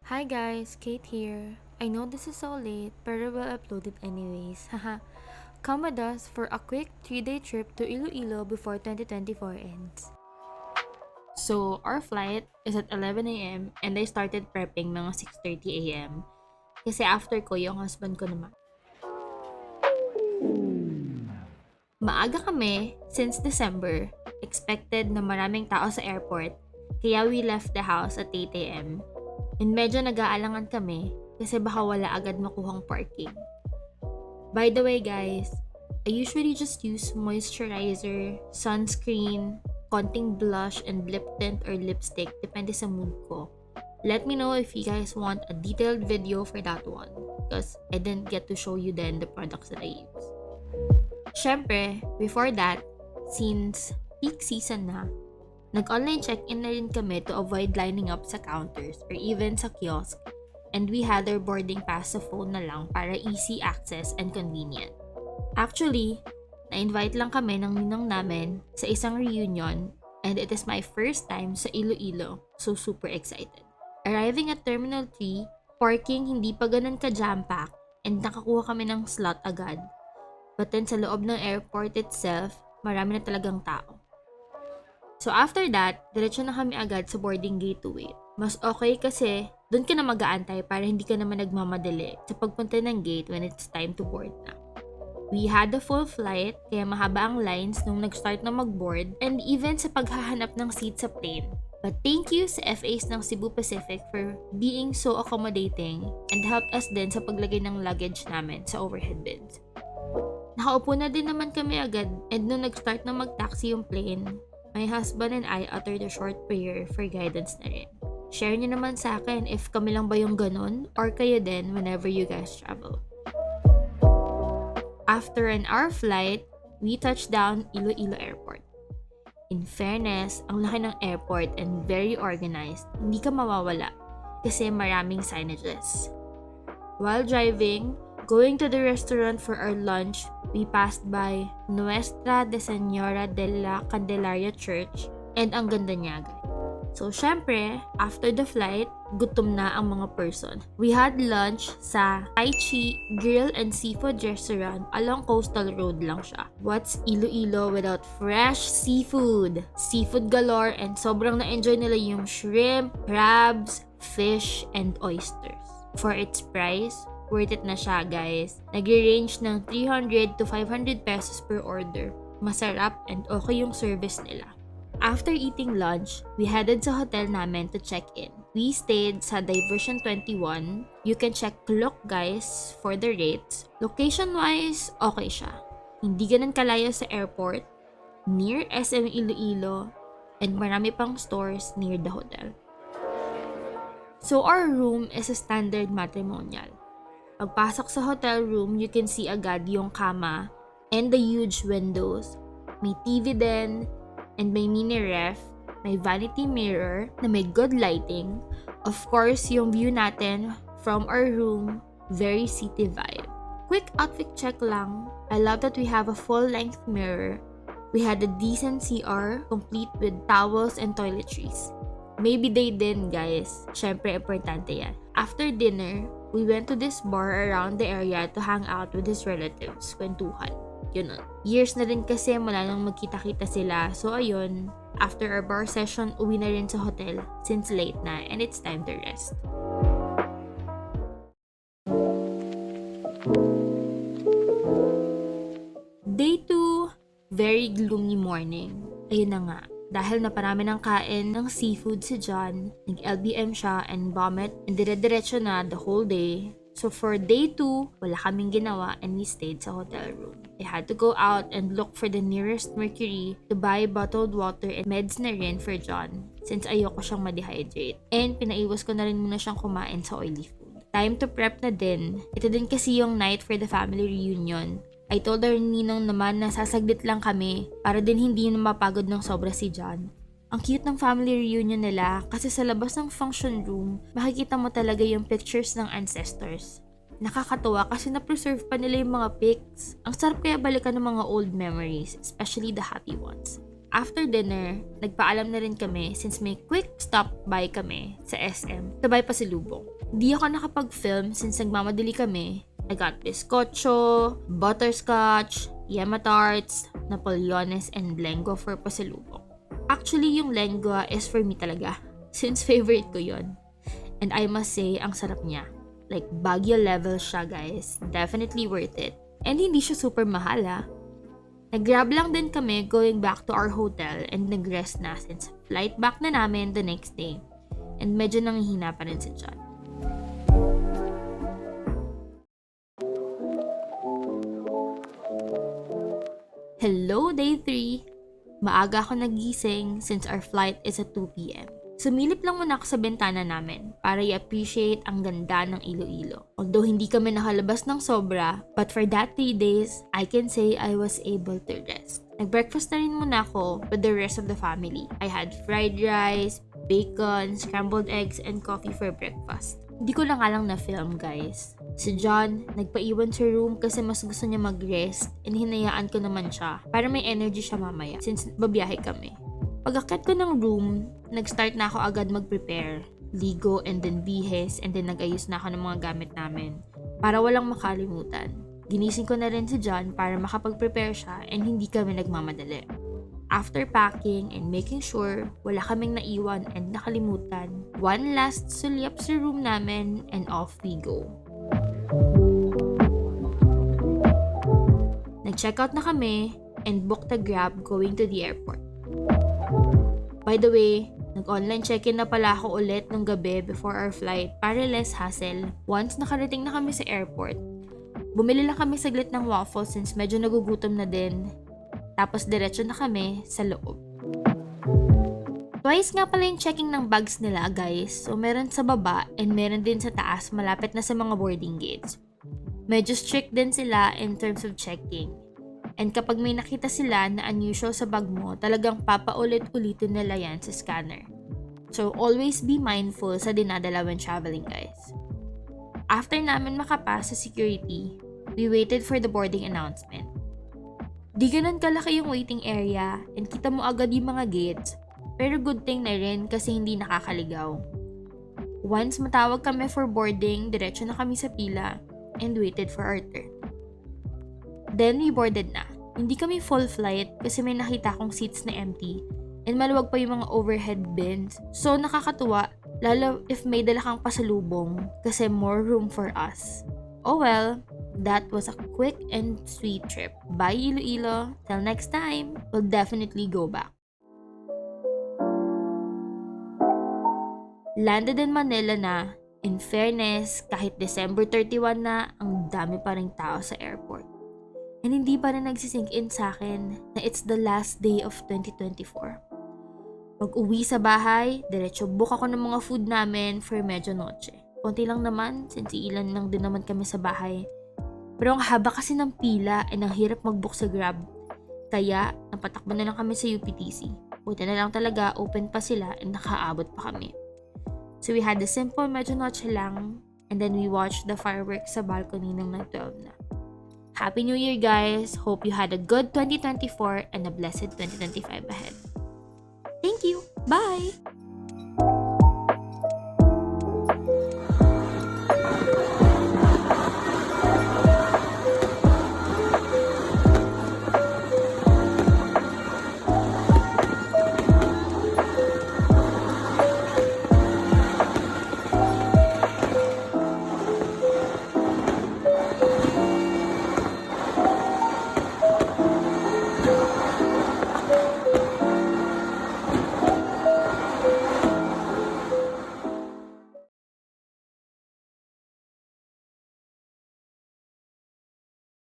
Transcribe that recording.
Hi guys, Kate here. I know this is so late, but I will upload it anyways. Haha. Come with us for a quick 3-day trip to Iloilo before 2024 ends. So, our flight is at 11 a.m. and I started prepping mga 6:30 a.m. Kasi after ko, yung husband ko naman. Maaga kami since December. Expected na maraming tao sa airport, kaya we left the house at 8 a.m. And medyo nag-aalangan kami kasi baka wala agad makuhang parking. By the way guys, I usually just use moisturizer, sunscreen, konting blush, and lip tint or lipstick depende sa mood ko. Let me know if you guys want a detailed video for that one because I didn't get to show you then the products that I use. Syempre, before that, since peak season na, nag-online check-in na rin kami to avoid lining up sa counters or even sa kiosk, and we had our boarding pass sa phone na lang para easy access and convenient. Actually, na-invite lang kami ng ninong namin sa isang reunion and it is my first time sa Iloilo, so super excited. Arriving at Terminal 3, parking hindi pa ganun ka jam-pack and nakakuha kami ng slot agad. But then sa loob ng airport itself, marami na talagang tao. So after that, diretso na kami agad sa boarding gate to wait. Mas okay kasi doon ka na mag-aantay para hindi ka naman nagmamadali sa pagpunta ng gate when it's time to board na. We had a full flight, kaya mahaba ang lines nung nag-start na mag-board and even sa paghahanap ng seat sa plane. But thank you sa FAs ng Cebu Pacific for being so accommodating and helped us din sa paglagay ng luggage namin sa overhead bins. Nakaupo na din naman kami agad and nung nag-start na mag-taxi yung plane, my husband and I uttered a short prayer for guidance na rin. Share niyo naman sa akin if kami lang ba yung ganun or kayo din whenever you guys travel. After an hour flight, we touched down Iloilo Airport. In fairness, ang laki ng airport and very organized, hindi ka mawawala kasi maraming signages. While driving, going to the restaurant for our lunch, we passed by Nuestra de Señora de la Candelaria Church and ang ganda niya guys. So syempre, after the flight, gutom na ang mga person. We had lunch sa Tai Chi Grill and Seafood Restaurant along Coastal Road lang siya. What's Iloilo without fresh seafood? Seafood galore and sobrang na-enjoy nila yung shrimp, crabs, fish, and oysters. For its price, worth it na siya guys. Nag-range ng 300 to 500 pesos per order. Masarap and okay yung service nila. After eating lunch, we headed sa hotel namin to check in. We stayed sa Diversion 21. You can check Klook guys for the rates. Location-wise, okay siya. Hindi ganun kalayo sa airport, near SM Iloilo, and marami pang stores near the hotel. So our room is a standard matrimonial. Pagpasok sa hotel room, you can see agad yung kama and the huge windows. May TV din, and may mini ref, may vanity mirror na may good lighting. Of course, yung view natin from our room, very city vibe. Quick outfit check lang. I love that we have a full-length mirror. We had a decent CR, complete with towels and toiletries. Maybe they din guys. Syempre, importante yan. After dinner, we went to this bar around the area to hang out with his relatives, kwentuhan. Yun. Years na rin kasi mula nung magkita-kita sila. So ayun, after our bar session, uwi na rin sa hotel since late na and it's time to rest. Day 2, very gloomy morning. Ayun na nga. Dahil naparami ng kain ng seafood si John, nag-LBM siya and vomit and dire-diretso na the whole day. So for day 2, wala kaming ginawa and we stayed sa hotel room. I had to go out and look for the nearest Mercury to buy bottled water and meds na rin for John since ayoko siyang ma-dehydrate. And pinaiwas ko na rin muna siyang kumain sa oily food. Time to prep na din. Ito din kasi yung night for the family reunion. I told our ninong naman na sasaglit lang kami para din hindi na mapagod ng sobra si John. Ang cute ng family reunion nila kasi sa labas ng function room, makikita mo talaga yung pictures ng ancestors. Nakakatuwa kasi na-preserve pa nila yung mga pics. Ang sarap kaya balikan ng mga old memories, especially the happy ones. After dinner, nagpaalam na rin kami since may quick stop by kami sa SM. Sabay pasalubong. Hindi ako nakapag-film since nagmamadali kami. I got bizcocho, butterscotch, Yema tarts, Napoleones, and lengua for pasalubong. Actually, yung lengua is for me talaga since favorite ko yon. And I must say, ang sarap niya. Like, Baguio level siya, guys. Definitely worth it. And hindi siya super mahal, ha. Nag-grab lang din kami going back to our hotel and nag-rest na since flight back na namin the next day. And medyo nanghihina pa rin si John. Hello, day 3! Maaga ako nagising since our flight is at 2 p.m. Sumilip lang muna ako sa bintana namin para i-appreciate ang ganda ng Iloilo. Although hindi kami nakalabas ng sobra, but for that 3 days, I can say I was able to rest. Nag-breakfast na rin muna ako with the rest of the family. I had fried rice, bacon, scrambled eggs, and coffee for breakfast. Hindi ko lang alang na-film, guys. Si John, nagpaiwan sa room kasi mas gusto niya mag-rest and hinayaan ko naman siya para may energy siya mamaya since babiyahe kami. Pag-akit ko ng room, nag-start na ako agad mag-prepare, ligo and then bihis and then nag-ayos na ako ng mga gamit namin para walang makalimutan. Ginising ko na rin si John para makapag-prepare siya and hindi kami nagmamadali. After packing and making sure wala kaming naiwan and nakalimutan, one last sulyap sa room namin and off we go. Nag-checkout na kami and booked a Grab going to the airport. By the way, nag-online check-in na pala ako ulit nung gabi before our flight para less hassle. Once nakarating na kami sa airport, bumili lang kami saglit ng waffle since medyo nagugutom na din. Tapos diretso na kami sa loob. Twice nga pala yung checking ng bags nila, guys. So meron sa baba and meron din sa taas malapit na sa mga boarding gates. Medyo strict din sila in terms of checking. And kapag may nakita sila na unusual sa bag mo, talagang papaulit-ulitin nila yan sa scanner. So always be mindful sa dinadala when traveling, guys. After namin makapas sa security, we waited for the boarding announcement. Di ganun kalaki yung waiting area and kita mo agad yung mga gates, pero good thing na rin kasi hindi nakakaligaw. Once matawag kami for boarding, diretso na kami sa pila and waited for our turn. Then we boarded na. Hindi kami full flight kasi may nakita akong seats na empty and maluwag pa yung mga overhead bins. So nakakatuwa, lalo if may dala kang pasalubong kasi more room for us. Oh well, that was a quick and sweet trip. Bye Iloilo. Till next time, we'll definitely go back. Landed in Manila na. In fairness, kahit December 31 na, ang dami pa ring tao sa airport. And hindi pa rin nagsisink in sa akin na it's the last day of 2024. Pag-uwi sa bahay, diretso book ako ng mga food namin for medianoche. Konti lang naman, since ilan lang din naman kami sa bahay. Pero ang haba kasi ng pila and ang hirap mag-book sa Grab. Kaya, napatakbo na lang kami sa UPTC. Buti na lang talaga, open pa sila and nakaabot pa kami. So we had a simple medianoche lang and then we watched the fireworks sa balcony ng 12 na. Happy New Year, guys! Hope you had a good 2024 and a blessed 2025 ahead. Thank you! Bye!